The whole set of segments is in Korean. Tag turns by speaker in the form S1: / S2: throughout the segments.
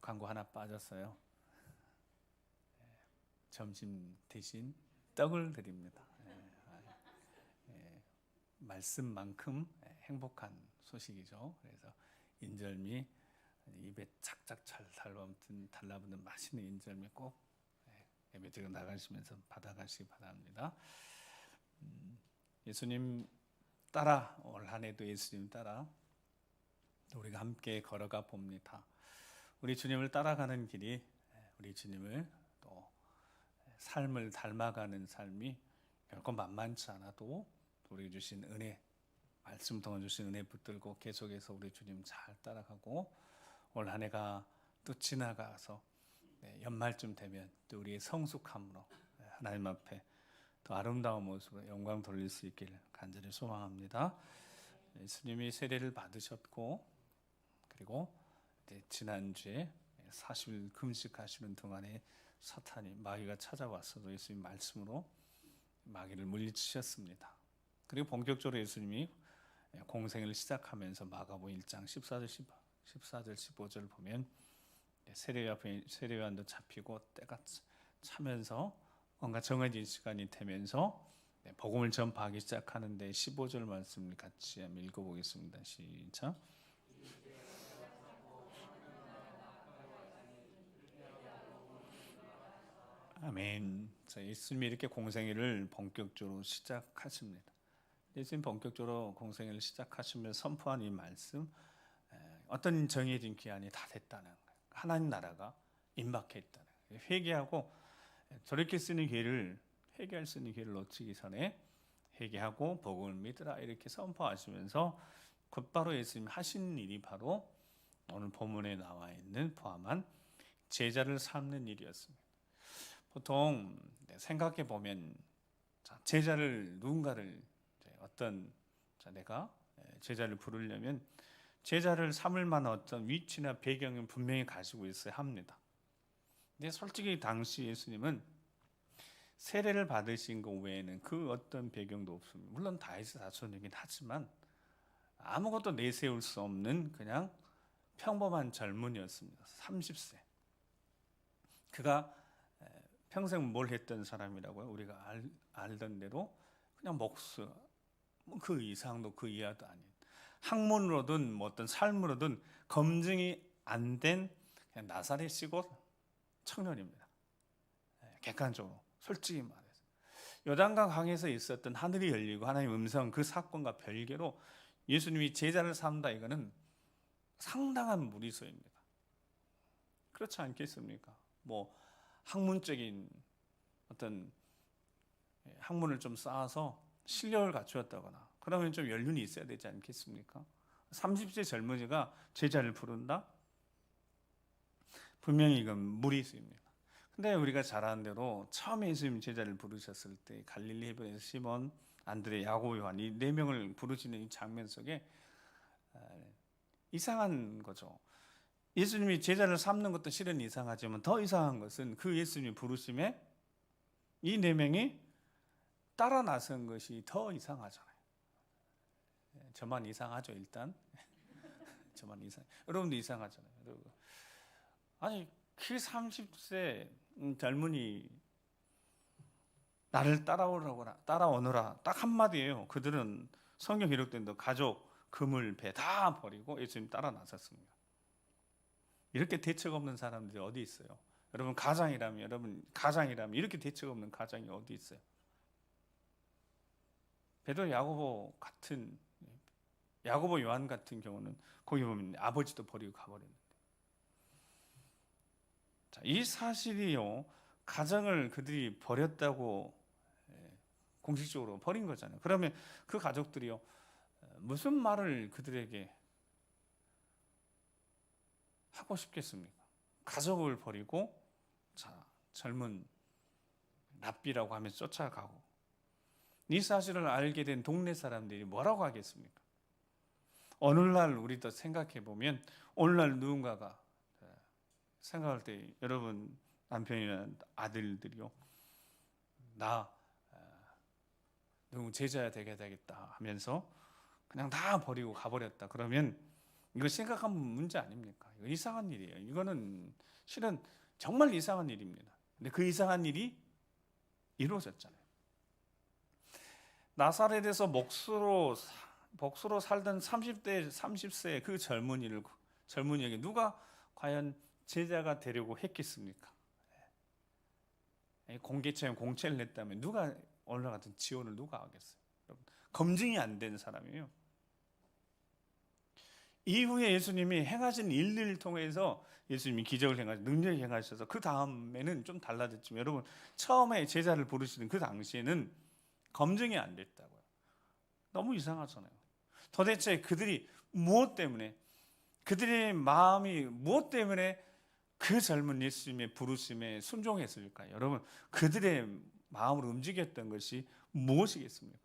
S1: 광고 하나 빠졌어요. 점심 대신 떡을 드립니다. 말씀만큼 행복한 소식이죠. 그래서 인절미 입에 착착 잘 달라붙는 맛있는 인절미 꼭 예배 드리고 나가시면서 받아가시기 바랍니다. 예수님 따라 올 한 해도 예수님 따라 우리가 함께 걸어가 봅니다. 우리 주님을 따라가는 길이 우리 주님을 또 삶을 닮아가는 삶이 결코 만만치 않아도 우리에게 주신 은혜, 말씀 통해 주신 은혜 붙들고 계속해서 우리 주님 잘 따라가고 올 한 해가 또 지나가서 연말쯤 되면 또 우리의 성숙함으로 하나님 앞에 더 아름다운 모습으로 영광 돌릴 수 있기를 간절히 소망합니다. 예수님이 세례를 받으셨고 그리고 지난주에 40일 금식하시는 동안에 사탄이 마귀가 찾아왔어도 예수님 말씀으로 마귀를 물리치셨습니다. 그리고 본격적으로 예수님이 공생을 시작하면서 마가복음 1장 14절 15절 보면 세례요한도 잡히고 때가 차면서 뭔가 정해진 시간이 되면서 복음을 전파하기 시작하는데 15절 말씀을 같이 한번 읽어보겠습니다. 시작. 아멘. 자, 예수님이 이렇게 공생애를 본격적으로 시작하십니다. 예수님 본격적으로 공생애를 시작하시면서 선포한 이 말씀, 어떤 정해진 기한이 다 됐다는 거예요. 하나님 나라가 임박했다는 거예요. 회개하고 돌이킬 수 있는 기회를, 회개할 수 있는 기회를 놓치기 전에 회개하고 복음을 믿으라 이렇게 선포하시면서 곧바로 예수님 하신 일이 바로 오늘 본문에 나와 있는 포함한 제자를 삼는 일이었습니다. 보통 생각해 보면 제자를 누군가를 내가 제자를 부르려면 제자를 삼을 만한 어떤 위치나 배경은 분명히 가지고 있어야 합니다. 근데 솔직히 당시 예수님은 세례를 받으신 것 외에는 그 어떤 배경도 없습니다. 물론 다윗의 자손이긴 하지만 아무것도 내세울 수 없는 그냥 평범한 젊은이였습니다. 30세. 그가 평생 뭘 했던 사람이라고요? 우리가 알던 대로 그냥 목수, 그 이상도 그 이하도 아닌 학문으로든 뭐 어떤 삶으로든 검증이 안 된 그냥 나사렛 시골 청년입니다. 객관적으로 솔직히 말해서 요단강 강에서 있었던 하늘이 열리고 하나님의 음성 그 사건과 별개로 예수님이 제자를 삼다 이거는 상당한 무리수입니다. 그렇지 않겠습니까? 뭐 학문적인 어떤 학문을 좀 쌓아서 실력을 갖추었다거나 그러면 좀 연륜이 있어야 되지 않겠습니까? 30세 젊은이가 제자를 부른다? 분명히 이건 무리수입니다. 근데 우리가 잘 아는 대로 처음에 예수님 제자를 부르셨을 때 갈릴리 해변에서 시몬, 안드레, 야고보, 요한 이 네 명을 부르시는 이 장면 속에 이상한 거죠. 예수님이 제자를 삼는 것도 실은 이상하지만 더 이상한 것은 그 예수님이 부르심에 이 네 명이 따라 나선 것이 더 이상하잖아요. 저만 이상하죠 일단. 저만 이상. 여러분도 이상하잖아요. 여러분. 아니 그 30세 젊은이 나를 따라오너라 딱 한마디예요. 그들은 성경 기록된 대로 가족, 그물, 배 다 버리고 예수님 따라 나섰습니다. 이렇게 대책 없는 사람들이 어디 있어요? 여러분 가장이라면 이렇게 대책 없는 가장이 어디 있어요? 베드로 야고보 요한 같은 경우는 거기 보면 아버지도 버리고 가버렸는데 이 사실이요 가정을 그들이 버렸다고 공식적으로 버린 거잖아요. 그러면 그 가족들이요 무슨 말을 그들에게 하고 싶겠습니까? 가족을 버리고 젊은 랍비라고 하면서 쫓아가고 이 사실을 알게 된 동네 사람들이 뭐라고 하겠습니까? 오늘날 우리도 생각해 보면 오늘날 누군가가 생각할 때 여러분 남편이나 아들들이요 나 누구 제자야 되겠다 하면서 그냥 다 버리고 가버렸다 그러면 이거 심각한 문제 아닙니까? 이거 이상한 일이에요. 이거는 실은 정말 이상한 일입니다. 근데 그 이상한 일이 이루어졌잖아요. 나사렛에서 목수로 살던 30세 그 젊은이에게 누가 과연 제자가 되려고 했겠습니까? 공개체험 공채를 냈다면 누가 올라가든 지원을 누가 하겠어요? 여러분, 검증이 안 된 사람이에요. 이후에 예수님이 행하신 일들을 통해서 예수님이 기적을 행하셔서 능력을 행하셔서 그 다음에는 좀 달라졌지만 여러분 처음에 제자를 부르시는 그 당시에는 검증이 안 됐다고요. 너무 이상하잖아요. 도대체 그들이 무엇 때문에 그들의 마음이 무엇 때문에 그 젊은 예수님의 부르심에 순종했을까요? 여러분 그들의 마음을 움직였던 것이 무엇이겠습니까?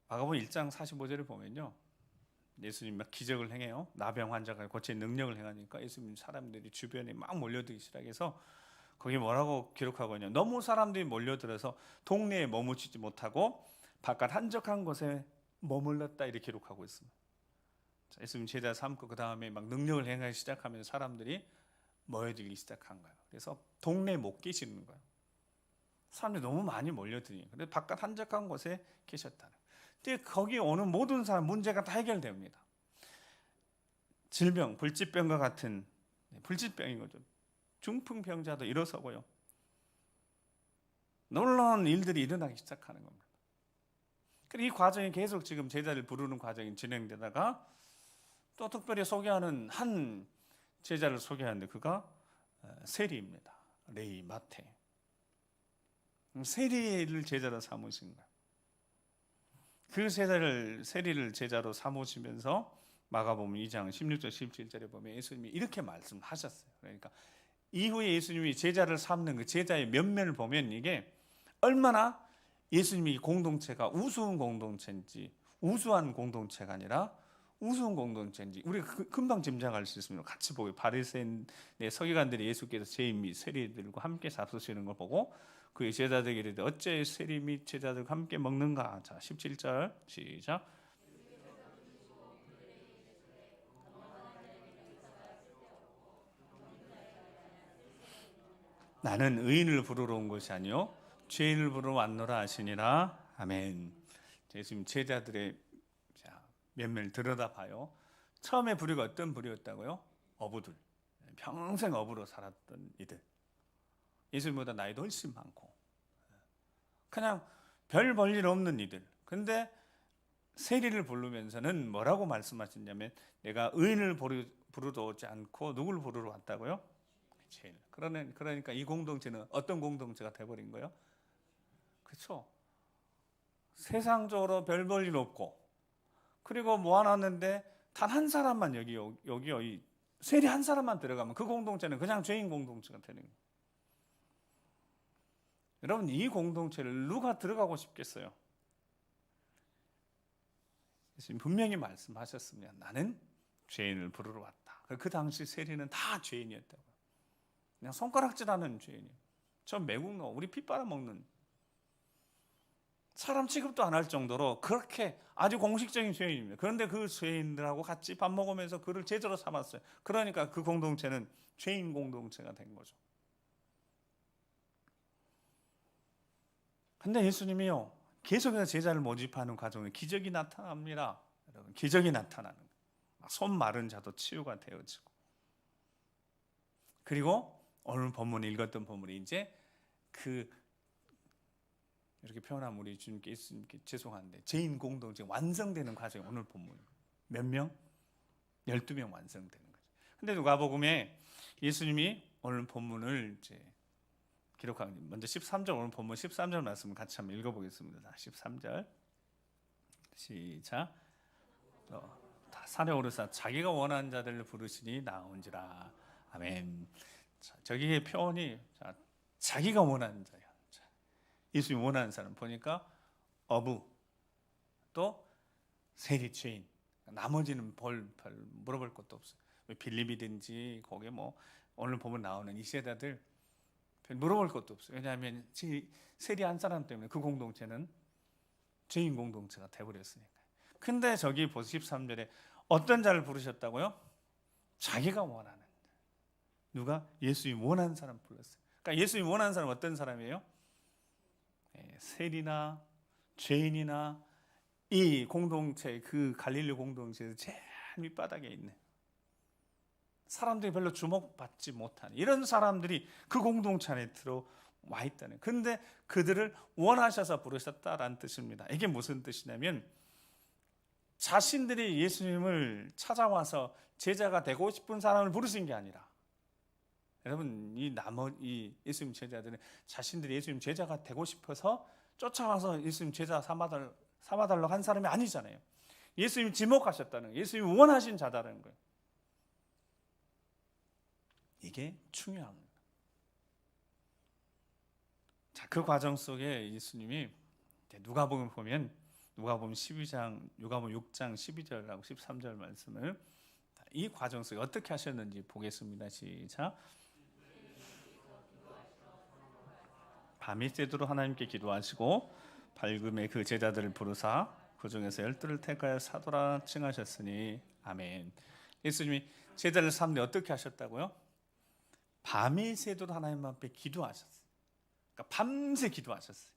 S1: 마가복음 1장 45절을 보면요. 예수님 막 기적을 행해요. 나병 환자가 고치는 능력을 행하니까 예수님 사람들이 주변에 막 몰려들기 시작해서 거기 뭐라고 기록하고 있냐. 너무 사람들이 몰려들어서 동네에 머무르지 못하고 바깥 한적한 곳에 머물렀다 이렇게 기록하고 있습니다. 자, 예수님 제자 삼고 그 다음에 막 능력을 행하기 시작하면서 사람들이 모여들기 시작한 거예요. 그래서 동네에 못 계시는 거예요. 사람들이 너무 많이 몰려드니. 근데 바깥 한적한 곳에 계셨다는. 근데 거기 오는 모든 사람 문제가 다 해결됩니다. 질병, 불치병과 같은 불치병인 거죠. 중풍병자도 일어서고요. 놀라운 일들이 일어나기 시작하는 겁니다. 그리고 이 과정이 계속 지금 제자를 부르는 과정이 진행되다가 또 특별히 소개하는 한 제자를 소개하는데 그가 세리입니다. 레위 마태. 세리를 제자로 삼으신 거예요. 그 세리를 제자로 삼으시면서 마가복음 2장 16절 17절에 보면 예수님이 이렇게 말씀하셨어요. 그러니까 이후에 예수님이 제자를 삼는 그 제자의 면면을 보면 이게 얼마나 예수님이 공동체가 우스운 공동체인지 우수한 공동체가 아니라 우스운 공동체인지 우리가 금방 짐작할 수 있습니다. 같이 보고 바리새인의 서기관들이 예수께서 제인 및 세리들과 함께 잡수시는 걸 보고 그의 제자들에게 이르되 어째 세리 및 제자들과 함께 먹는가? 자 17절 시작. 나는 의인을 부르러 온 것이 아니요 죄인을 부르러 왔노라 하시니라. 아멘. 예수님 제자들의 면면을 들여다봐요. 처음에 부류가 어떤 부류였다고요? 어부들. 평생 어부로 살았던 이들. 예수님보다 나이도 훨씬 많고 그냥 별 볼일 없는 이들. 근데 세리를 부르면서는 뭐라고 말씀하셨냐면 내가 의인을 부르러 오지 않고 누구를 부르러 왔다고요? 죄인. 그러니까 이 공동체는 어떤 공동체가 돼버린 거예요? 그렇죠? 세상적으로 별 볼일 없고 그리고 모아놨는데 단 한 사람만 여기 세리 한 사람만 들어가면 그 공동체는 그냥 죄인 공동체가 되는 거예요. 여러분 이 공동체를 누가 들어가고 싶겠어요? 예수님 분명히 말씀하셨습니다. 나는 죄인을 부르러 왔다. 그 당시 세리는 다 죄인이었다고. 그냥 손가락질하는 죄인이에요. 저 매국노 우리 피 빨아먹는 사람 취급도 안 할 정도로 그렇게 아주 공식적인 죄인입니다. 그런데 그 죄인들하고 같이 밥 먹으면서 그를 제자로 삼았어요. 그러니까 그 공동체는 죄인 공동체가 된 거죠. 근데 예수님이요 계속해서 제자를 모집하는 과정에 기적이 나타납니다. 여러분 기적이 나타나는 거예요. 손 마른 자도 치유가 되어지고 그리고 오늘 본문에 읽었던 본문이 이제 이렇게 표현하면 우리 주님께 죄송한데 죄인 공동체 완성되는 과정이 오늘 본문 몇 명? 12명 완성되는 거죠. 근데 누가복음에 예수님이 오늘 본문을 이제 기록한 먼저 13절 오늘 본문 13절 말씀 같이 한번 읽어보겠습니다. 13절 시작. 산에 오르사 자기가 원하는 자들을 부르시니 나온지라. 아멘. 자, 저기의 표현이 자기가 원하는 자야. 예수님이 원하는 사람 보니까 어부 또 세리 죄인 나머지는 물어볼 것도 없어요. 빌립이든지 거기에 뭐 오늘 보면 나오는 이 세대들 물어볼 것도 없어요. 왜냐하면 세리 한 사람 때문에 그 공동체는 죄인 공동체가 되어버렸으니까. 근데 저기 보세요. 13절에 어떤 자를 부르셨다고요? 자기가 원하는. 누가? 예수님 원하는 사람 불렀어요. 그러니까 예수님 원하는 사람 어떤 사람이에요? 세리나 죄인이나 이 공동체, 그 갈릴리 공동체에서 제일 밑바닥에 있는 사람들이 별로 주목받지 못하는 이런 사람들이 그 공동체 안에 들어와 있다는. 근데 그들을 원하셔서 부르셨다라는 뜻입니다. 이게 무슨 뜻이냐면 자신들이 예수님을 찾아와서 제자가 되고 싶은 사람을 부르신 게 아니라, 여러분 이 예수님 제자들은 자신들이 예수님 제자가 되고 싶어서 쫓아와서 예수님 제자 삼아달라고 한 사람이 아니잖아요. 예수님이 지목하셨다는 거예요. 예수님이 원하신 자다라는 거예요. 이게 중요합니다. 자, 그 과정 속에 예수님이 누가복음 보면 누가복음 12장, 누가복음 6장 12절하고 13절 말씀을 이 과정 속에 어떻게 하셨는지 보겠습니다. 시작. 밤이 새도록 하나님께 기도하시고 밝음에 그 제자들을 부르사 그 중에서 12를 택하여 사도라 칭하셨으니 아멘. 예수님이 제자를 삼는데 어떻게 하셨다고요? 밤이 새도록 하나님 앞에 기도하셨어요. 그러니까 밤새 기도하셨어요.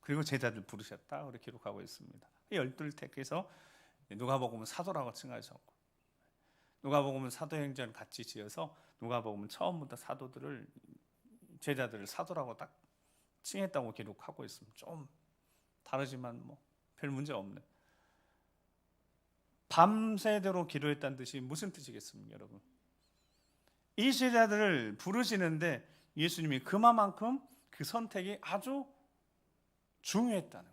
S1: 그리고 제자들 부르셨다 그렇게 기록하고 있습니다. 12를 택해서 누가복음은 사도라고 칭하셨고, 누가복음은 사도행전 같이 지어서 누가복음은 처음부터 사도들을, 제자들을 사도라고 딱 칭했다고 기록하고 있습니다. 좀 다르지만 뭐 별 문제 없는. 밤새도록 기도했다는 뜻이 무슨 뜻이겠습니까, 여러분? 이 제자들을 부르시는데 예수님이 그만큼 그 선택이 아주 중요했다는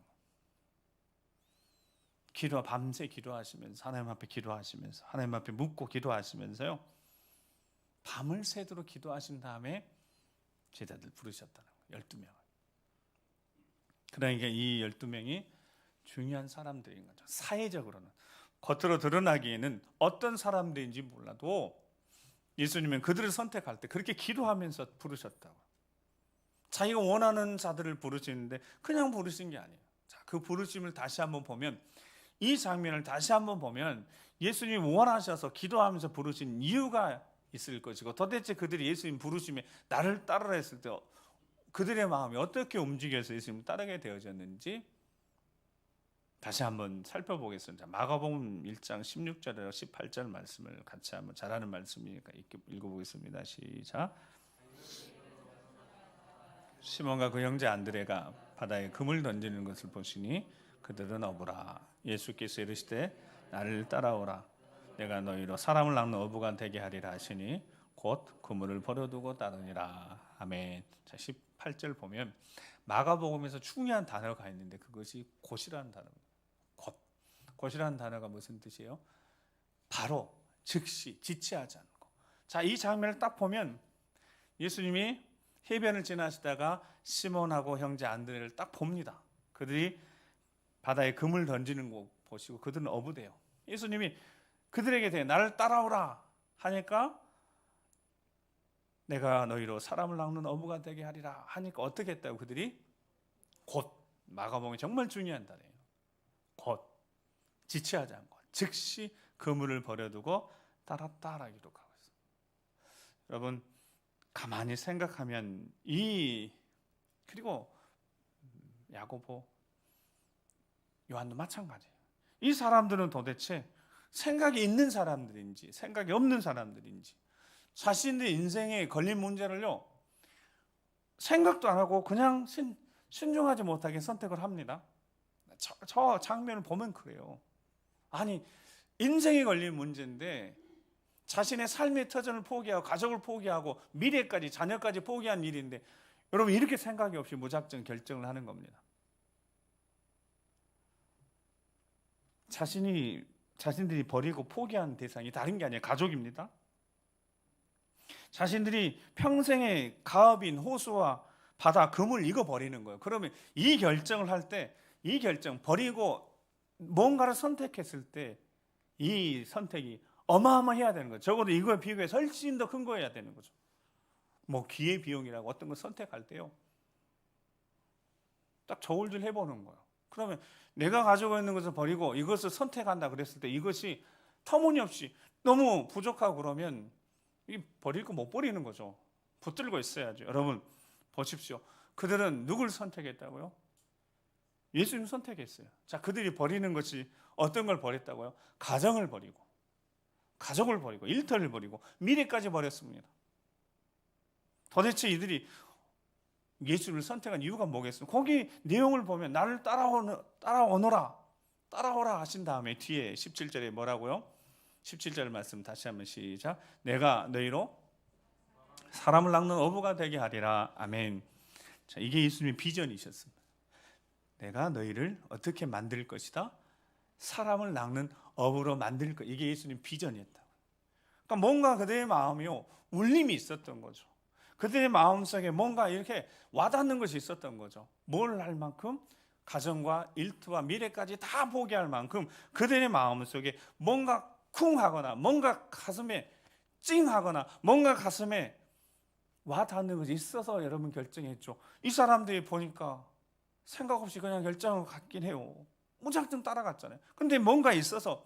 S1: 거. 밤새 기도하시면서, 하나님 앞에 기도하시면서, 하나님 앞에 묻고 기도하시면서요, 밤을 새도록 기도하신 다음에 제자들 부르셨다는 거예요. 12명. 그러니까 이 12명이 중요한 사람들인 거죠. 사회적으로는 겉으로 드러나기에는 어떤 사람들인지 몰라도 예수님은 그들을 선택할 때 그렇게 기도하면서 부르셨다고. 자기가 원하는 자들을 부르시는데 그냥 부르신 게 아니에요. 자, 그 부르심을 다시 한번 보면, 이 장면을 다시 한번 보면 예수님이 원하셔서 기도하면서 부르신 이유가 있을 것이고, 도대체 그들이 예수님 부르심에 나를 따르라 했을 때 그들의 마음이 어떻게 움직여서 예수님을 따르게 되어졌는지 다시 한번 살펴보겠습니다. 마가복음 1장 16절에서 18절 말씀을 같이 한번, 잘하는 말씀이니까 읽어보겠습니다. 시작. 시몬과 그 형제 안드레가 바다에 금을 던지는 것을 보시니 그들은 어부라. 예수께서 이르시되 나를 따라오라. 내가 너희로 사람을 낚는 어부가 되게 하리라 하시니 곧 그물을 버려두고 따르니라. 아멘. 자, 18절 보면 마가복음에서 중요한 단어가 있는데 그것이 곧이라는 단어입니다. 곧이라는 단어가 무슨 뜻이에요? 바로, 즉시, 지체하지 않고. 자, 이 장면을 딱 보면 예수님이 해변을 지나시다가 시몬하고 형제 안드레를 딱 봅니다. 그들이 바다에 금을 던지는 거 보시고 그들은 어부돼요. 예수님이 그들에게 대해 나를 따라오라 하니까 내가 너희로 사람을 낚는 어부가 되게 하리라 하니까 어떻게 했다고? 그들이 곧, 마가복음이 정말 중요한 단어예요. 곧, 지체하지 않고 즉시 그물을 버려두고 따랐다라 기록하고 있어요. 여러분 가만히 생각하면 그리고 야고보, 요한도 마찬가지예요. 이 사람들은 도대체 생각이 있는 사람들인지 생각이 없는 사람들인지, 자신의 인생에 걸린 문제를요 생각도 안 하고 그냥 신중하지 못하게 선택을 합니다. 저 장면을 보면 그래요. 아니, 인생에 걸린 문제인데 자신의 삶의 터전을 포기하고 가족을 포기하고 미래까지, 자녀까지 포기한 일인데 여러분 이렇게 생각이 없이 무작정 결정을 하는 겁니다. 자신들이 버리고 포기한 대상이 다른 게 아니에요. 가족입니다. 자신들이 평생의 가업인 호수와 바다, 금을 이거 버리는 거예요. 그러면 이 결정을 할 때, 이 결정 버리고 뭔가를 선택했을 때 이 선택이 어마어마해야 되는 거죠. 적어도 이거에 비교해서 훨씬 더 큰 거여야 되는 거죠. 뭐 기회비용이라고 어떤 걸 선택할 때요 딱 저울질 해보는 거예요. 그러면 내가 가지고 있는 것을 버리고 이것을 선택한다 그랬을 때 이것이 터무니없이 너무 부족하고 그러면 이 버릴 거 못 버리는 거죠. 붙들고 있어야죠. 여러분 보십시오. 그들은 누굴 선택했다고요? 예수님 선택했어요. 자, 그들이 버리는 것이 어떤 걸 버렸다고요? 가정을 버리고, 가족을 버리고, 일터를 버리고, 미래까지 버렸습니다. 도대체 이들이 예수를 선택한 이유가 뭐겠습니까? 거기 내용을 보면 나를 따라오너라, 따라오라 하신 다음에 뒤에 17절에 뭐라고요? 17절 말씀 다시 한번 시작. 내가 너희로 사람을 낚는 어부가 되게 하리라. 아멘. 자, 이게 예수님의 비전이셨습니다. 내가 너희를 어떻게 만들 것이다? 사람을 낚는 어부로 만들 것. 이게 예수님 비전이었다. 그러니까 뭔가 그들의 마음이요 울림이 있었던 거죠. 그들의 마음속에 뭔가 이렇게 와닿는 것이 있었던 거죠. 뭘 할 만큼? 가정과 일터와 미래까지 다 포기할 만큼 그들의 마음속에 뭔가 쿵하거나 뭔가 가슴에 찡하거나 뭔가 가슴에 와닿는 것이 있어서 여러분 결정했죠. 이 사람들이 보니까 생각 없이 그냥 결정을 갖긴 해요. 무작정 따라갔잖아요. 근데 뭔가 있어서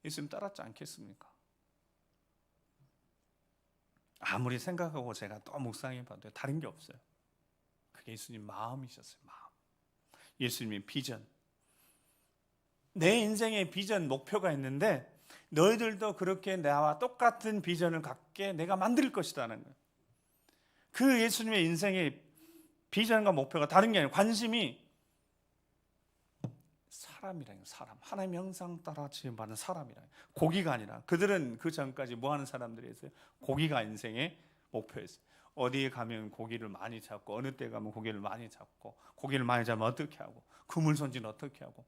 S1: 예수님 따랐지 않겠습니까? 아무리 생각하고 제가 또 묵상해 봐도 다른 게 없어요. 그게 예수님 마음이셨어요. 마음. 예수님의 비전. 내 인생의 비전, 목표가 있는데 너희들도 그렇게 나와 똑같은 비전을 갖게 내가 만들 것이라는 거예요. 그 예수님의 인생의 비전과 목표가 다른 게 아니라 관심이 사람이라는 거예요. 사람. 하나님의 형상 따라 지음받은 사람이라는 거예요. 고기가 아니라. 그들은 그 전까지 뭐 하는 사람들이었어요? 고기가 인생의 목표였어요. 어디에 가면 고기를 많이 잡고 어느 때 가면 고기를 많이 잡고 고기를 많이 잡으면 어떻게 하고 그물손질은 어떻게 하고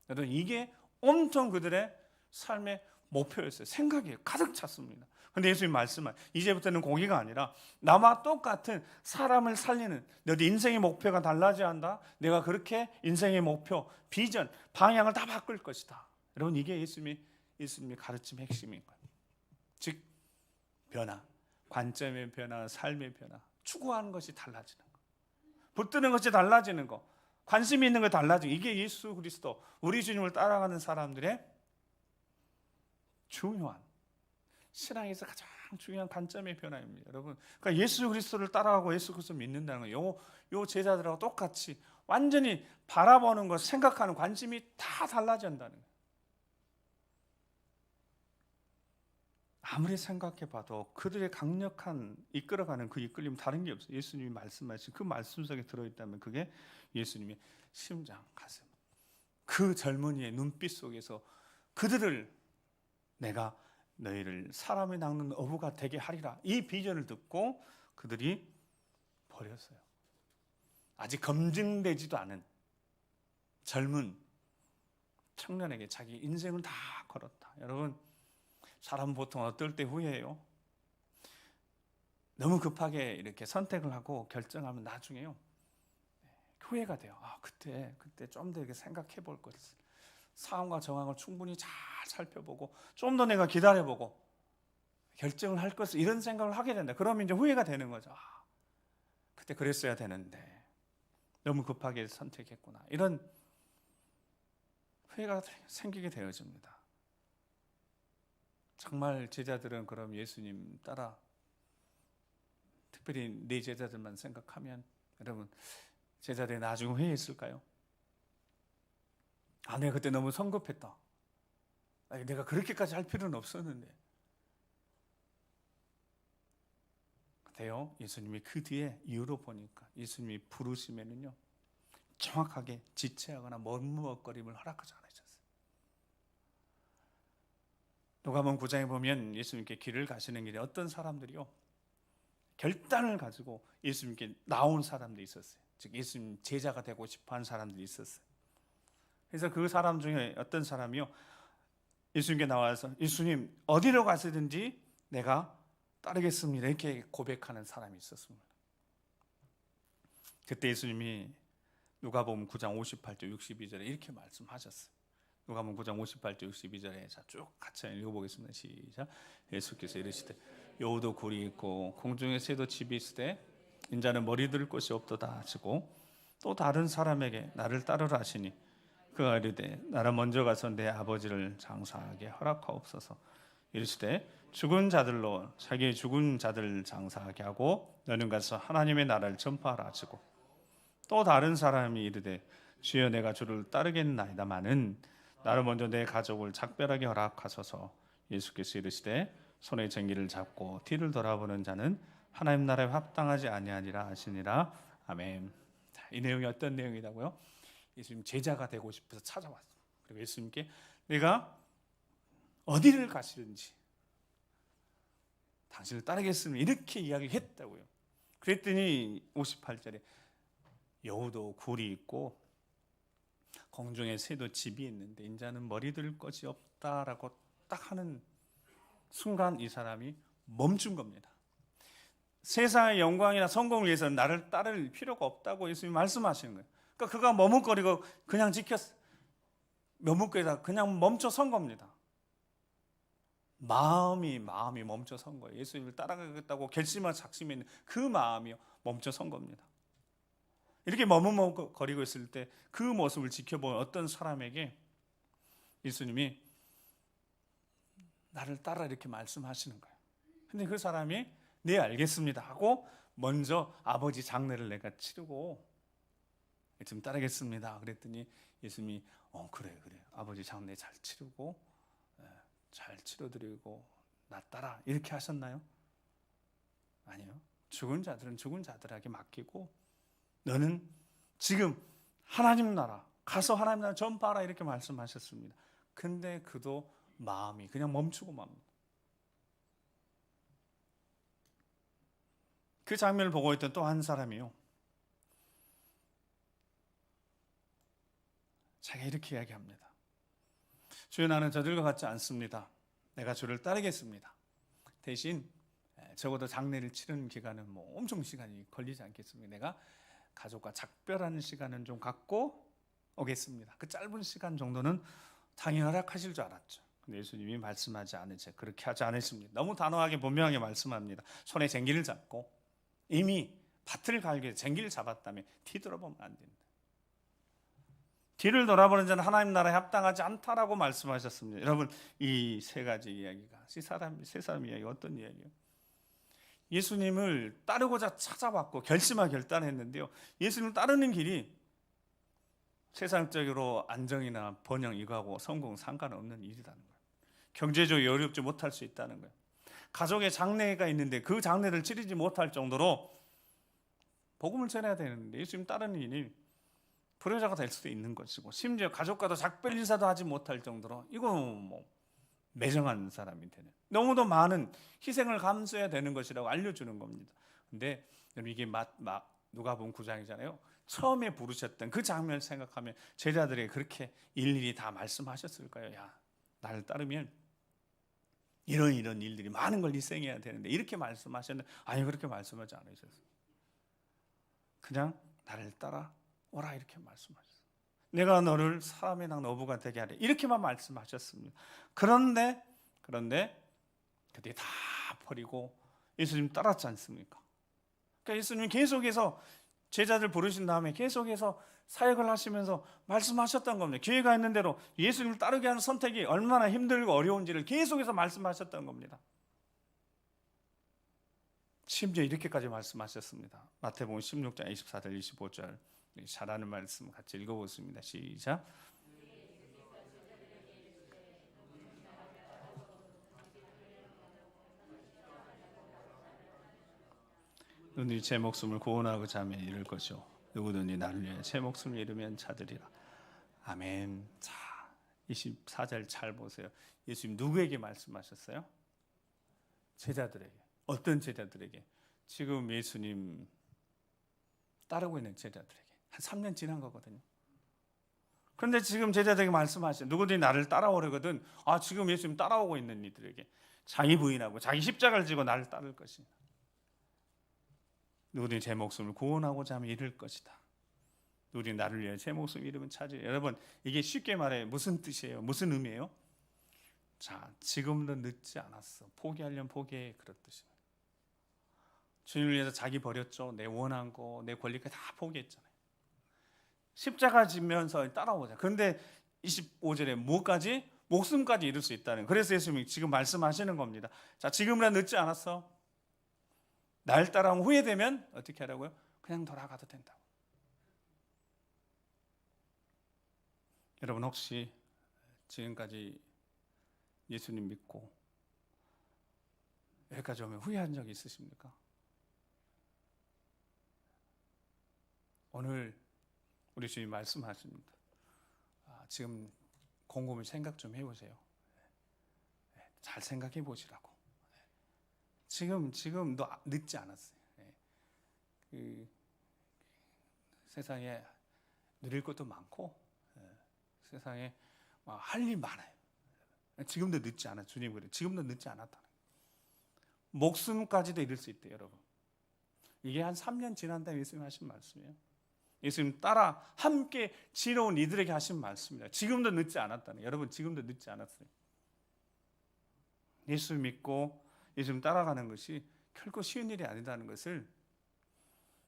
S1: 여러분 이게 엄청 그들의 삶의 목표였어요. 생각이 가득 찼습니다. 근데 예수님 말씀은 이제부터는 고기가 아니라 나와 똑같은 사람을 살리는 너희 인생의 목표가 달라져야 한다. 내가 그렇게 인생의 목표, 비전, 방향을 다 바꿀 것이다. 여러분 이게 예수님의 가르침의 핵심인 거예요. 즉 변화, 관점의 변화, 삶의 변화, 추구하는 것이 달라지는 거, 붙드는 것이 달라지는 거, 관심이 있는 거 달라지는 거. 이게 예수 그리스도 우리 주님을 따라가는 사람들의 중요한 신앙에서 가장 중요한 관점의 변화입니다. 여러분, 그러니까 예수 그리스도를 따라가고 예수 그리스도를 믿는다는 거, 요 제자들하고 똑같이 완전히 바라보는 것, 생각하는 관심이 다 달라진다는 거예요. 아무리 생각해봐도 그들의 강력한 이끌어가는 그 이끌림 다른 게 없어요. 예수님이 말씀하신 그 말씀 속에 들어있다면 그게 예수님의 심장, 가슴, 그 젊은이의 눈빛 속에서 그들을 내가 너희를 사람이 낚는 어부가 되게 하리라. 이 비전을 듣고 그들이 버렸어요. 아직 검증되지도 않은 젊은 청년에게 자기 인생을 다 걸었다. 여러분, 사람은 보통 어떨 때 후회해요? 너무 급하게 이렇게 선택을 하고 결정하면 나중에요 후회가 돼요. 그때 좀 더 이렇게 생각해 볼 것. 상황과 정황을 충분히 잘 살펴보고 좀 더 내가 기다려보고 결정을 할 것을 이런 생각을 하게 된다. 그러면 이제 후회가 되는 거죠. 그때 그랬어야 되는데 너무 급하게 선택했구나. 이런 후회가 생기게 되어집니다. 정말 제자들은 그럼 예수님 따라 특별히 네 제자들만 생각하면 여러분 제자들이 나중에 후회했을까요? 내가 그때 너무 성급했다. 내가 그렇게까지 할 필요는 없었는데. 근데요, 예수님이 그 뒤에 이유로 보니까 예수님이 부르시면은요, 정확하게 지체하거나 머뭇거림을 허락하지 않으셨어요. 누가복음 9장에 보면 예수님께 길을 가시는 길에 어떤 사람들이요, 결단을 가지고 예수님께 나온 사람들이 있었어요. 즉 예수님 제자가 되고 싶어하는 사람들이 있었어요. 그래서 그 사람 중에 어떤 사람이요, 예수님께 나와서 예수님 어디로 가시든지 내가 따르겠습니다 이렇게 고백하는 사람이 있었습니다. 그때 예수님이 누가복음 9장 58절 62절에 이렇게 말씀하셨어요. 누가복음 9장 58절 62절에 쭉 같이 읽어보겠습니다. 시작. 예수께서 이르시되 여우도 굴이 있고 공중의 새도 집이 있으되 인자는 머리 둘 곳이 없도다 하시고 또 다른 사람에게 나를 따르라 하시니 그가 이르되 나는 먼저 가서 내 아버지를 장사하게 허락하옵소서. 이르시되 죽은 자들로 자기의 죽은 자들 장사하게 하고 너는 가서 하나님의 나라를 전파하라 하시고 또 다른 사람이 이르되 주여 내가 주를 따르겠나이다마는 나를 먼저 내 가족을 작별하게 허락하소서. 예수께서 이르시되 손에 쟁기를 잡고 뒤를 돌아보는 자는 하나님 나라에 합당하지 아니하니라 하시니라. 아멘. 이 내용이 어떤 내용이라고요? 예수님 제자가 되고 싶어서 찾아왔어요. 그리고 예수님께 내가 어디를 가시든지 당신을 따르겠습니다 이렇게 이야기했다고요. 그랬더니 58절에 여우도 굴이 있고 공중에 새도 집이 있는데 인자는 머리 들 것이 없다라고 딱 하는 순간 이 사람이 멈춘 겁니다. 세상의 영광이나 성공을 위해서 나를 따를 필요가 없다고 예수님이 말씀하시는 거예요. 그러니까 그가 머뭇거리고 그냥 머뭇거리다 그냥 멈춰 선 겁니다. 마음이 멈춰 선 거예요. 예수님을 따라가겠다고 결심한 작심이 있는 그 마음이 멈춰 선 겁니다. 이렇게 머뭇거리고 있을 때 그 모습을 지켜본 어떤 사람에게 예수님이 나를 따라 이렇게 말씀하시는 거예요. 근데 그 사람이 네 알겠습니다 하고 먼저 아버지 장례를 내가 치르고 좀 따르겠습니다 그랬더니 예수님이 그래 아버지 장례 잘 치르고 잘 치러드리고 나 따라 이렇게 하셨나요? 아니요. 죽은 자들은 죽은 자들에게 맡기고 너는 지금 하나님 나라 가서 하나님 나라 전파하라 이렇게 말씀하셨습니다. 근데 그도 마음이 그냥 멈추고 맙니다. 그 장면을 보고 있던 또 한 사람이요. 자기가 이렇게 이야기합니다. 주여 나는 저들과 같지 않습니다. 내가 주를 따르겠습니다. 대신 적어도 장례를 치르는 기간은 엄청 시간이 걸리지 않겠습니다. 내가 가족과 작별하는 시간은 좀 갖고 오겠습니다. 그 짧은 시간 정도는 당연히 허락하실 줄 알았죠. 근데 예수님이 말씀하지 않으세요. 그렇게 하지 않으십니다. 너무 단호하게 분명하게 말씀합니다. 손에 쟁기를 잡고 이미 밭을 갈기 위해 쟁기를 잡았다면 뒤돌아보면 안 됩니다. 뒤를 돌아보는 자는 하나님 나라에 합당하지 않다라고 말씀하셨습니다. 여러분 이 세 가지 이야기가 세 사람 이야기가 어떤 이야기예요? 예수님을 따르고자 찾아왔고 결심하고 결단했는데요. 예수님을 따르는 길이 세상적으로 안정이나 번영 이거하고 성공 상관없는 일이라는 거예요. 경제적으로 여유롭지 못할 수 있다는 거예요. 가족의 장례가 있는데 그 장례를 치르지 못할 정도로 복음을 전해야 되는데 예수님 따르는 일이 불효자가 될 수도 있는 것이고 심지어 가족과도 작별 인사도 하지 못할 정도로 이거 매정한 사람이 되는 너무도 많은 희생을 감수해야 되는 것이라고 알려주는 겁니다. 근데 이게 누가복음 9장이잖아요. 처음에 부르셨던 그 장면을 생각하면 제자들에게 그렇게 일일이 다 말씀하셨을까요? 야, 나를 따르면 이런 일들이 많은 걸 희생해야 되는데 이렇게 말씀하셨는데 아니 그렇게 말씀하지 않으셨어요. 그냥 나를 따라 오라 이렇게 말씀하셨어요. 내가 너를 사람의 낭 어부가 되게 하리 이렇게만 말씀하셨습니다. 그런데 그때 다 버리고 예수님 따랐지 않습니까? 그러니까 예수님이 계속해서 제자들 부르신 다음에 계속해서 사역을 하시면서 말씀하셨던 겁니다. 기회가 있는 대로 예수님을 따르게 하는 선택이 얼마나 힘들고 어려운지를 계속해서 말씀하셨던 겁니다. 심지어 이렇게까지 말씀하셨습니다. 마태복음 16장 24절 25절 잘하는 말씀 같이 읽어보겠습니다. 시작. 누구든지 제 목숨을 구원하고자 하면 잃을 것이요 누구든지 나를 위해 제 목숨을 잃으면 찾으리라. 아멘. 자, 24절 잘 보세요. 예수님 누구에게 말씀하셨어요? 제자들에게. 어떤 제자들에게? 지금 예수님 따르고 있는 제자들에게. 한 3년 지난 거거든요. 그런데 지금 제자들에게 말씀하시죠. 누구든지 나를 따라오려거든. 지금 예수님 따라오고 있는 이들에게 자기 부인하고 자기 십자가를 지고 나를 따를 것이다. 누구든지 제 목숨을 구원하고자 하면 잃을 것이다. 누구든지 나를 위해 제 목숨을 잃으면 찾으리라. 여러분 이게 쉽게 말해 무슨 뜻이에요? 무슨 의미예요? 자, 지금도 늦지 않았어. 포기하려면 포기해. 그런 뜻입니다. 주님을 위해서 자기 버렸죠. 내 원한 거, 내 권리까지 다 포기했잖아요. 십자가 지면서 따라오자. 그런데 25절에 뭐까지? 목숨까지 잃을 수 있다는. 그래서 예수님이 지금 말씀하시는 겁니다. 자, 지금이라 늦지 않았어. 날 따라오면 후회되면 어떻게 하라고요? 그냥 돌아가도 된다고. 여러분 혹시 지금까지 예수님 믿고 여기까지 오면 후회한 적이 있으십니까? 오늘 우리 주님 말씀하십니다. 지금 곰곰이 생각 좀 해보세요. 잘 생각해 보시라고. 지금도 늦지 않았어요. 그 세상에 누릴 것도 많고 세상에 할 일 많아요. 지금도 늦지 않아. 주님 그래. 지금도 늦지 않았다. 목숨까지도 잃을 수 있대요, 여러분. 이게 한 3년 지난 다음에 예수님 하신 말씀이에요. 예수님 따라 함께 지나온 이들에게 하신 말씀입니다. 지금도 늦지 않았다는. 여러분 지금도 늦지 않았어요. 예수 믿고 예수님 따라가는 것이 결코 쉬운 일이 아니다는 것을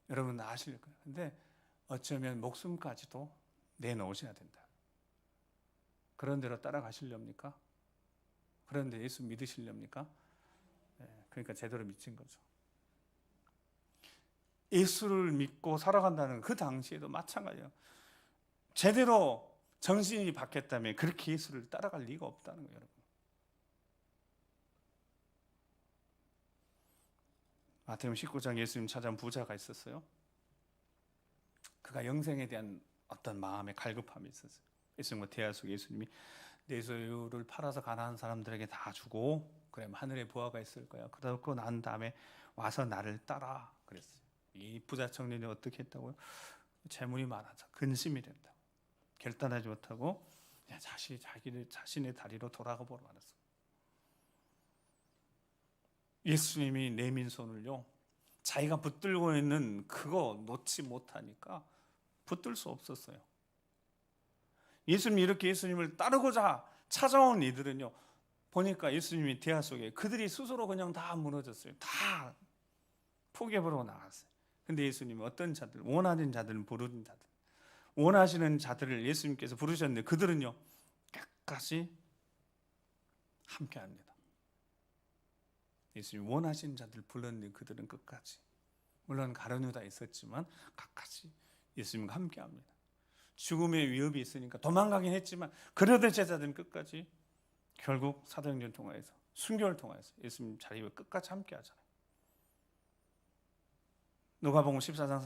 S1: 여러분 다 아실 거예요. 근데 어쩌면 목숨까지도 내놓으셔야 된다. 그런 대로 따라가시렵니까? 그런데 예수 믿으시렵니까? 그러니까 제대로 미친 거죠. 예수를 믿고 살아간다는 그 당시에도 마찬가지예요. 제대로 정신이 바뀌었다면 그렇게 예수를 따라갈 리가 없다는 거예요, 여러분. 마태복음 19장 예수님 찾아온 부자가 있었어요. 그가 영생에 대한 어떤 마음의 갈급함이 있었어요. 예수님과 대화 속에 예수님이 내 소유를 팔아서 가난한 사람들에게 다 주고 그러면 하늘에 부하가 있을 거야. 그러고 난 다음에 와서 나를 따라 그랬어요. 이 부자 청년이 어떻게 했다고요? 재물이 많아서 근심이 된다고. 결단하지 못하고 자신의 다리로 돌아가 보러 말았어요. 예수님이 내민 손을요, 자기가 붙들고 있는 그거 놓지 못하니까 붙들 수 없었어요. 예수님이 이렇게 예수님을 따르고자 찾아온 이들은요, 보니까 예수님이 대화 속에 그들이 스스로 그냥 다 무너졌어요. 다 포기해버리고 나갔어요. 근데 예수님은 어떤 자들, 원하는 자들은 부르는 자들, 원하시는 자들을 예수님께서 부르셨는데 그들은요 끝까지 함께합니다. 예수님 원하시는 자들 불렀는데 그들은 끝까지, 물론 가룟유다 있었지만 끝까지 예수님과 함께합니다. 죽음의 위협이 있으니까 도망가긴 했지만 그러던 제자들은 끝까지 결국 사도행전 통하여서 순교를 통하여서 예수님 자리에 끝까지 함께하잖아요. 누가복음 14장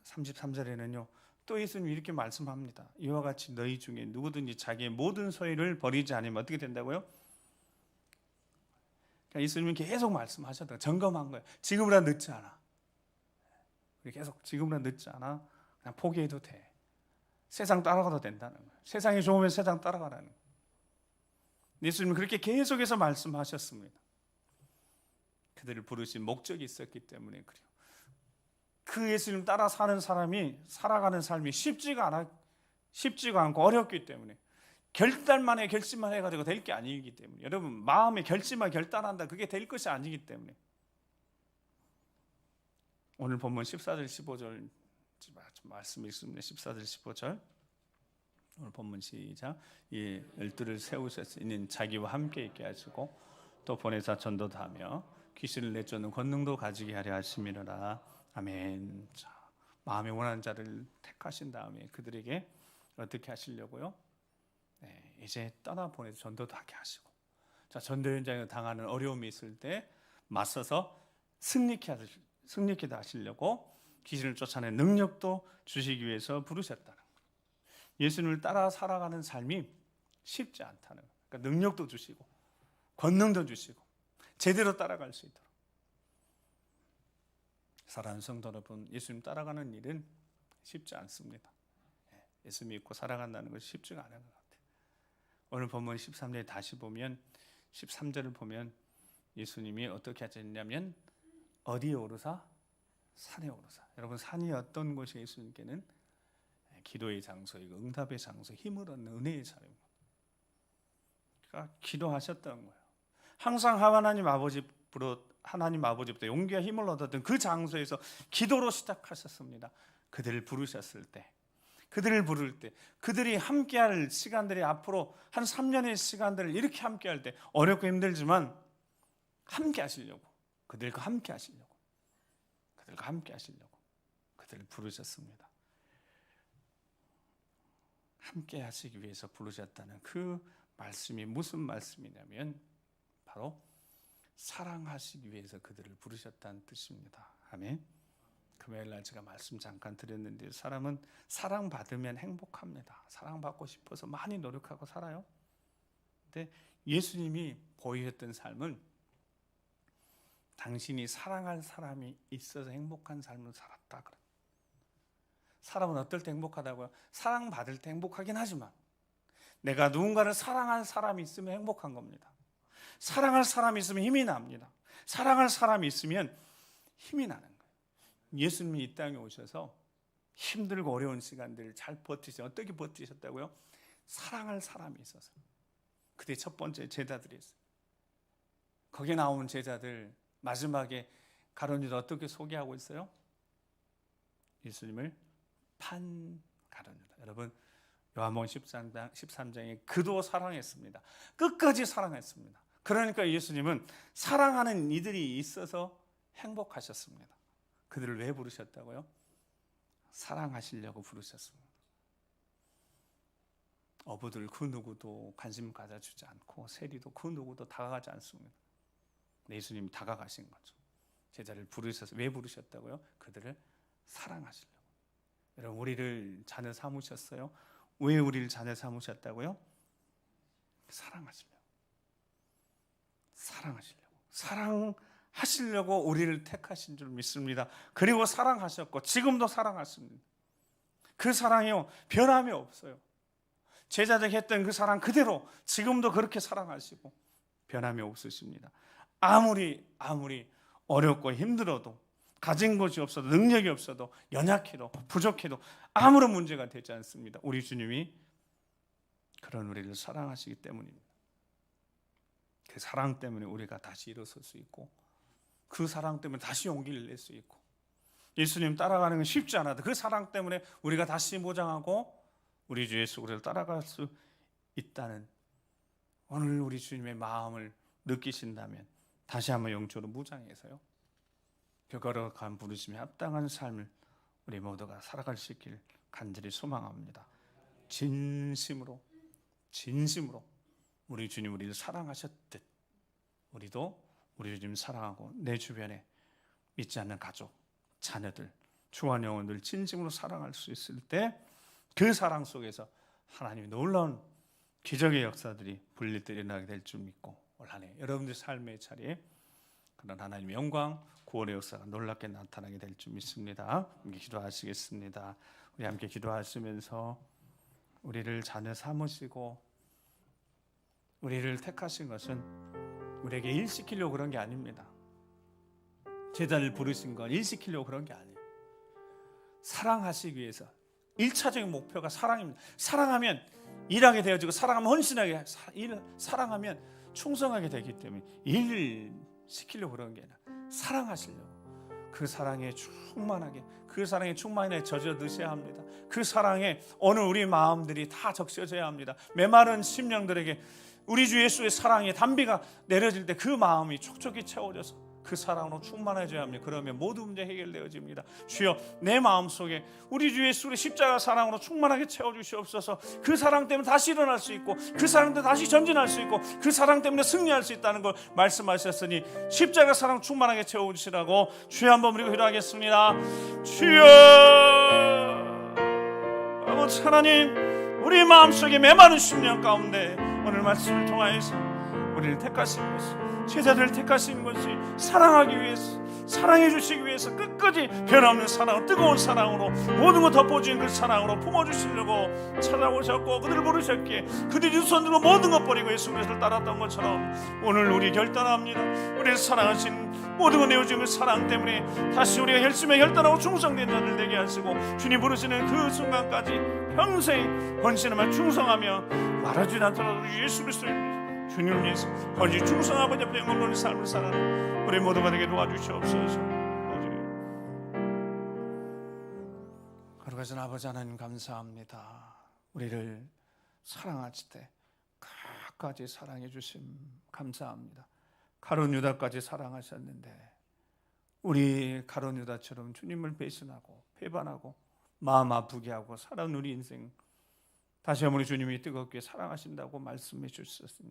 S1: 33절에는요 또 예수님이 이렇게 말씀합니다. 이와 같이 너희 중에 누구든지 자기의 모든 소유를 버리지 않으면 어떻게 된다고요? 그러니까 예수님은 계속 말씀하셨다. 점검한 거예요. 지금보다 늦지 않아. 계속 지금보다 늦지 않아. 그냥 포기해도 돼. 세상 따라가도 된다는 거예요. 세상이 좋으면 세상 따라가라는 거예요. 예수님은 그렇게 계속해서 말씀하셨습니다. 그들을 부르신 목적이 있었기 때문에 그래요. 그 예수님 따라 사는 사람이 살아가는 삶이 쉽지가 않고 어렵기 때문에 결단만 해 결심만 해가지고 될 게 아니기 때문에 여러분 마음의 결심만 결단한다 그게 될 것이 아니기 때문에 오늘 본문 14절 15절 말씀이 있습니다. 14절 15절 오늘 본문 시작. 이 열두를 세우셔서 이는 자기와 함께 있게 하시고 또 보내사 전도도 하며 귀신을 내쫓는 권능도 가지게 하려 하심이로라. 아멘. 자, 마음에 원하는 자를 택하신 다음에 그들에게 어떻게 하시려고요? 네, 이제 떠나보내서 전도도 하게 하시고, 자, 전도 현장에 당하는 어려움이 있을 때 맞서서 승리케 하시려고 귀신을 쫓아내는 능력도 주시기 위해서 부르셨다는 거예요. 예수님을 따라 살아가는 삶이 쉽지 않다는 거예요. 그러니까 능력도 주시고 권능도 주시고 제대로 따라갈 수 있도록. 사랑하는 성도 여러분, 예수님 따라가는 일은 쉽지 않습니다. 예수 믿고 살아간다는 것이 쉽지가 않은 것 같아요. 오늘 본문 13절에 다시 보면 13절을 보면 예수님이 어떻게 하셨냐면 어디에 오르사? 산에 오르사. 여러분 산이 어떤 곳이 예수님께는 기도의 장소이고 응답의 장소, 힘을 얻는 은혜의 자리입니다. 그러니까 기도하셨던 거예요. 항상 하나님 아버지부터 용기와 힘을 얻었던 그 장소에서 기도로 시작하셨습니다. 그들을 부르셨을 때 그들을 부를 때, 그들이 함께할 시간들이 앞으로 한 3년의 시간들을 이렇게 함께할 때 어렵고 힘들지만 함께 하시려고, 그들과 함께 하시려고, 그들을 부르셨습니다. 함께 하시기 위해서 부르셨다는 그 말씀이 무슨 말씀이냐면 바로 사랑하시기 위해서 그들을 부르셨다는 뜻입니다. 아멘. 금요일날 제가 말씀 잠깐 드렸는데, 사람은 사랑받으면 행복합니다. 사랑받고 싶어서 많이 노력하고 살아요. 근데 예수님이 보이셨던 삶은 당신이 사랑할 사람이 있어서 행복한 삶을 살았다. 사람은 어떨 때 행복하다고요? 사랑받을 때 행복하긴 하지만 내가 누군가를 사랑할 사람이 있으면 행복한 겁니다. 사랑할 사람이 있으면 힘이 납니다. 사랑할 사람이 있으면 힘이 나는 거예요. 예수님이 이 땅에 오셔서 힘들고 어려운 시간들을 잘 버티셨어요. 어떻게 버티셨다고요? 사랑할 사람이 있어서. 그때 첫 번째 제자들이 있어요. 거기에 나온 제자들 마지막에 가룟 유다 어떻게 소개하고 있어요? 예수님을 판 가룟 유다. 여러분, 요한복음 13장에 그도 사랑했습니다. 끝까지 사랑했습니다. 그러니까 예수님은 사랑하는 이들이 있어서 행복하셨습니다. 그들을 왜 부르셨다고요? 사랑하시려고 부르셨습니다. 어부들 그 누구도 관심 가져주지 않고 세리도 그 누구도 다가가지 않습니다. 예수님이 다가가신 거죠. 제자를 부르셔서 왜 부르셨다고요? 그들을 사랑하시려고. 여러분, 우리를 자녀 삼으셨어요? 왜 우리를 자녀 삼으셨다고요? 사랑하시려고. 사랑하시려고 우리를 택하신 줄 믿습니다. 그리고 사랑하셨고 지금도 사랑하십니다. 그 사랑이요, 변함이 없어요. 제자들이 했던 그 사랑 그대로 지금도 그렇게 사랑하시고 변함이 없으십니다. 아무리 어렵고 힘들어도, 가진 것이 없어도, 능력이 없어도, 연약해도 부족해도 아무런 문제가 되지 않습니다. 우리 주님이 그런 우리를 사랑하시기 때문입니다. 그 사랑 때문에 우리가 다시 일어설 수 있고, 그 사랑 때문에 다시 용기를 낼 수 있고, 예수님 따라가는 건 쉽지 않아도 그 사랑 때문에 우리가 다시 무장하고 우리 주 예수 그리스도를 따라갈 수 있다는, 오늘 우리 주님의 마음을 느끼신다면 다시 한번 영적으로 무장해서요, 그 거룩한 부르심에 합당한 삶을 우리 모두가 살아갈 수 있기를 간절히 소망합니다. 진심으로 우리 주님 우리를 사랑하셨듯 우리도 우리 주님 사랑하고 내 주변에 믿지 않는 가족, 자녀들, 주와 영혼들 진심으로 사랑할 수 있을 때 그 사랑 속에서 하나님의 놀라운 기적의 역사들이 불릴 일어나게 될 줄 믿고, 올 한 해 여러분들 삶의 자리에 그런 하나님의 영광, 구원의 역사가 놀랍게 나타나게 될 줄 믿습니다. 함께 기도하시겠습니다. 우리 함께 기도하시면서 우리를 자녀 삼으시고 우리를 택하신 것은 우리에게 일시키려고 그런 게 아닙니다. 제자를 부르신 건 일시키려고 그런 게 아니에요. 사랑하시기 위해서 1차적인 목표가 사랑입니다. 사랑하면 일하게 되어지고, 사랑하면 헌신하게, 사랑하면 충성하게 되기 때문에 일 시키려고 그런 게 아니라 사랑하시려고, 그 사랑에 충만하게, 그 사랑에 충만히 젖어 드셔야 합니다. 그 사랑에 오늘 우리 마음들이 다 적셔져야 합니다. 메마른 심령들에게 우리 주 예수의 사랑의 담비가 내려질 때 그 마음이 촉촉히 채워져서 그 사랑으로 충만해져야 합니다. 그러면 모든 문제 해결되어집니다. 주여, 내 마음속에 우리 주 예수의 십자가 사랑으로 충만하게 채워주시옵소서. 그 사랑 때문에 다시 일어날 수 있고, 그 사랑 때문에 다시 전진할 수 있고, 그 사랑 때문에 승리할 수 있다는 걸 말씀하셨으니 십자가 사랑 충만하게 채워주시라고 주여 한번 우리 기도하겠습니다. 주여, 아버지 하나님, 우리 마음속에 메마른 심령 가운데 오늘 말씀을 통하여서 우리를 택하신 것이, 제자들을 택하신 것이 사랑하기 위해서, 사랑해 주시기 위해서 끝까지 변함없는 사랑, 뜨거운 사랑으로 모든 것 덮어주는 그 사랑으로 품어주시려고 찾아오셨고, 그들을 부르셨기에 그들이 두 손 들고 모든 것 버리고 예수 그리스도를 따랐던 것처럼 오늘 우리 결단합니다. 우리를 사랑하신, 모든 것 내어주는 그 사랑 때문에 다시 우리가 열심히 결단하고 충성된 자들 되게 하시고, 주님 부르시는 그 순간까지 평생 헌신하며 충성하며 말하지 않더라도 예수 그리스도를 주님 위해서 거짓 충성하고 옆에 영원한 삶을 살아가는 우리 모두가 되게 도와주시옵소서. 거룩하신 아버지 하나님 감사합니다. 우리를 사랑하실 때 끝까지 사랑해 주심 감사합니다. 가룟 유다까지 사랑하셨는데 우리 가룟 유다처럼 주님을 배신하고 배반하고 마음 아프게 하고 살아온 우리 인생 다시 한번 주님이 뜨겁게 사랑하신다고 말씀해 주셨으니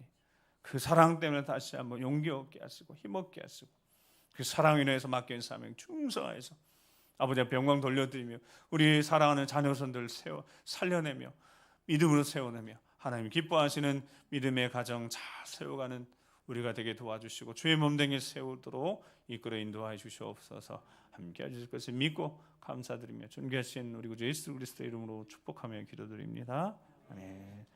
S1: 그 사랑 때문에 다시 한번 용기 얻게 하시고 힘없게 하시고 그 사랑에 인해서 맡긴 사명 충성하여서 아버지 앞에 영광 돌려드리며 우리 사랑하는 자녀선들 살려내며 믿음으로 세워내며 하나님 기뻐하시는 믿음의 가정 잘 세워가는 우리가 되게 도와주시고 주의 몸되게 세우도록 이끌어 인도하여 주시옵소서. 함께 해주실 것을 믿고 감사드리며 존귀하신 우리 구주 예수 그리스도의 이름으로 축복하며 기도드립니다. 아멘.